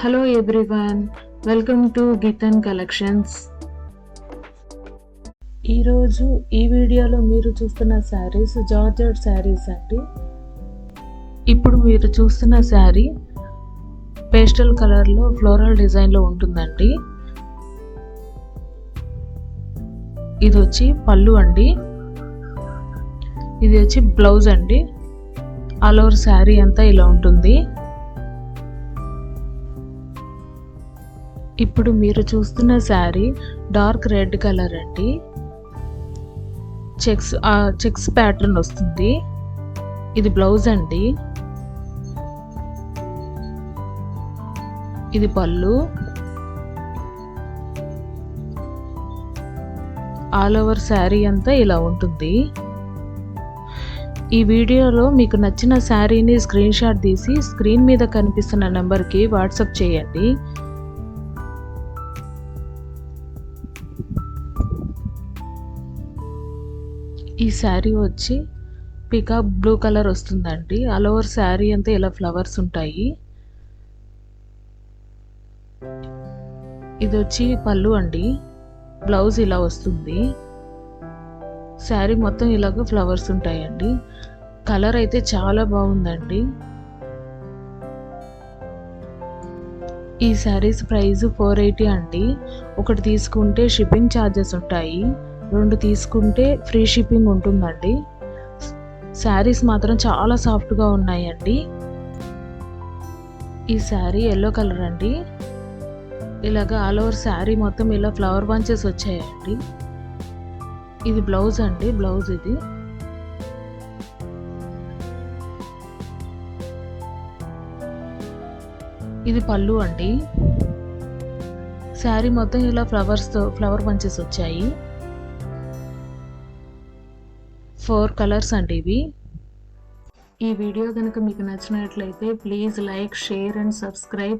Hello everyone, welcome to Geethan collections. ఈరోజు ఈ వీడియోలో మీరు చూస్తున్న శారీస్ జార్జెట్ శారీస్ అండి. ఇప్పుడు మీరు చూస్తున్న శారీ పేస్టల్ కలర్లో ఫ్లోరల్ డిజైన్లో ఉంటుందండి. ఇది వచ్చి పళ్ళు అండి, ఇది వచ్చి బ్లౌజ్ అండి. ఆల్ ఓవర్ శారీ అంతా ఇలా ఉంటుంది. ఇప్పుడు మీరు చూస్తున్న శారీ డార్క్ రెడ్ కలర్ అండి. చెక్స్ ప్యాటర్న్ వస్తుంది. ఇది బ్లౌజ్ అండి, ఇది పళ్ళు. ఆల్ ఓవర్ శారీ అంతా ఇలా ఉంటుంది. ఈ వీడియోలో మీకు నచ్చిన శారీని స్క్రీన్ షాట్ తీసి స్క్రీన్ మీద కనిపిస్తున్న నెంబర్కి వాట్సాప్ చేయండి. ఈ శారీ వచ్చి పికాక్ బ్లూ కలర్ వస్తుందండి. ఆల్ ఓవర్ శారీ అంతా ఇలా ఫ్లవర్స్ ఉంటాయి. ఇది వచ్చి పళ్ళు అండి, బ్లౌజ్ ఇలా వస్తుంది. శారీ మొత్తం ఇలాగ ఫ్లవర్స్ ఉంటాయండి. కలర్ అయితే చాలా బాగుందండి. ఈ శారీస్ ప్రైస్ 480 అండి. ఒకటి తీసుకుంటే షిప్పింగ్ ఛార్జెస్ ఉంటాయి, 2 తీసుకుంటే ఫ్రీ షిప్పింగ్ ఉంటుందండి. శారీస్ మాత్రం చాలా సాఫ్ట్గా ఉన్నాయండి. ఈ శారీ ఎల్లో కలర్ అండి. ఇలాగ ఆల్ ఓవర్ శారీ మొత్తం ఇలా ఫ్లవర్ బంచెస్ వచ్చాయండి. ఇది బ్లౌజ్ అండి, బ్లౌజ్ ఇది. ఇది పళ్ళు అండి. శారీ మొత్తం ఇలా ఫ్లవర్ బంచెస్ వచ్చాయి. 4 కలర్స్ అండి ఇవి. ఈ వీడియో కనుక మీకు నచ్చినట్లయితే please like, share and subscribe.